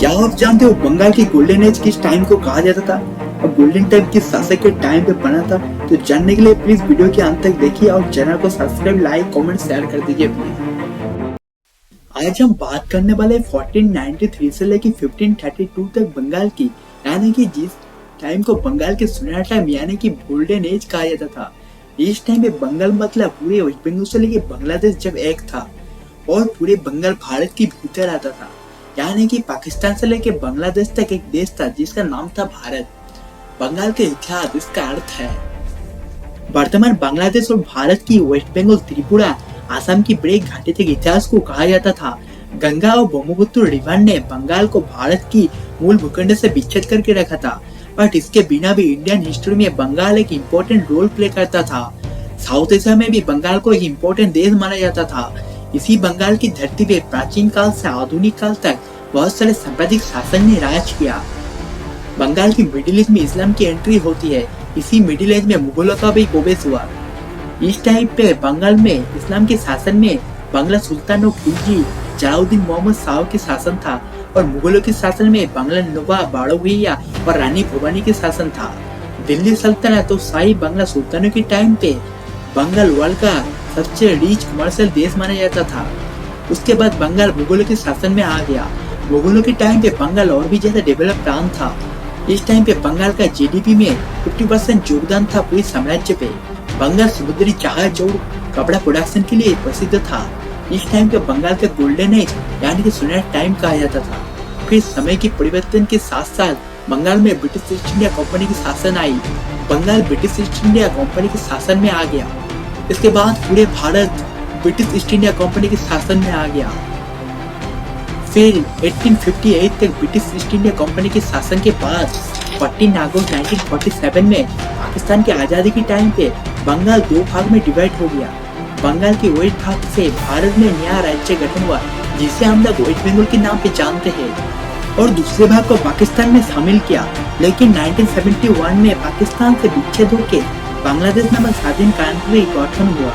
क्या आप जानते हो बंगाल की गोल्डन एज किस टाइम को कहा जाता था और गोल्डन टाइम किस शासक के टाइम पे बना था? तो जानने के लिए प्लीज वीडियो के अंत तक देखिए और चैनल को सब्सक्राइब, लाइक, कमेंट, शेयर कर दीजिए प्लीज। आज हम बात करने वाले 1493 से लेकर 1532 तक बंगाल की, यानी कि जिस टाइम को बंगाल के सुनहरा टाइम यानी कि गोल्डन एज कहा जाता था। इस टाइम में बंगाल मतलब पूरे वेस्ट बंगाल से लेकर बांग्लादेश जब एक था और पूरे बंगाल भारत के भीतर आता था, यानी कि पाकिस्तान से लेकर बांग्लादेश तक एक देश था जिसका नाम था भारत। बंगाल के इतिहास इसका अर्थ है वर्तमान बांग्लादेश और भारत की वेस्ट बंगाल, त्रिपुरा, आसाम की ब्रेक घाटी तक इतिहास को कहा जाता था। गंगा और ब्रह्मपुत्र रिवर ने बंगाल को भारत की मूल भूखंड से विच्छेद करके रखा था, बट इसके बिना भी इंडियन हिस्ट्री में बंगाल एक इम्पोर्टेंट रोल प्ले करता था। साउथ एशिया में भी बंगाल को एक इम्पोर्टेंट देश माना जाता था। इसी बंगाल की धरती पे प्राचीन काल से आधुनिक काल तक बहुत सारे सांप्रदायिक शासन ने राज किया। बंगाल की मिडिल ईस्ट में इस्लाम की एंट्री होती है। इसी मिडिल एज में मुगलों का भी प्रवेश हुआ। इस टाइम पे बंगाल में इस्लाम के शासन में बांग्ला सुल्तान और खिलजी जलाउद्दीन मोहम्मद शाह के शासन था और मुगलों के शासन में बांग्ला नवाब बाड़ोभिया और रानी भवानी के शासन था। दिल्ली सल्तनत और शाही बांग्ला सुल्तानों के टाइम पे बंगाल वर्ल्ड का सबसे रिच कमर्शियल देश माना जाता था। उसके बाद बंगाल मुगलों के शासन में आ गया। मुगलों के टाइम पे बंगाल और भी ज्यादा डेवलप प्रांत था। इस टाइम पे बंगाल का जीडीपी में 50% योगदान था पूरे साम्राज्य पे। बंगाल समुद्री जहाज और कपड़ा प्रोडक्शन के लिए प्रसिद्ध था। इस टाइम पे बंगाल का गोल्डन एज यानी कि सुनहरा टाइम कहा जाता था। फिर समय के परिवर्तन के साथ साथ बंगाल में ब्रिटिश ईस्ट इंडिया कंपनी की शासन आई। Bengal British East India Company के शासन में आ गया। इसके बाद पूरे Bharat British East India Company के शासन में आ गया। फिर 1858 तक ब्रिटिश ईस्ट इंडिया कंपनी के शासन के बाद 14 अगस्त 1947 में पाकिस्तान की आजादी के टाइम पे बंगाल दो भाग में डिवाइड हो गया। बंगाल के वेस्ट भाग से भारत में नया राज्य गठन हुआ जिसे हम लोग वेस्ट बंगाल के नाम पे जानते हैं, और दूसरे भाग को पाकिस्तान में शामिल किया। लेकिन 1971 में पाकिस्तान से विच्छेद होकर बांग्लादेश नामक स्वाधीन कंट्री गठन हुआ।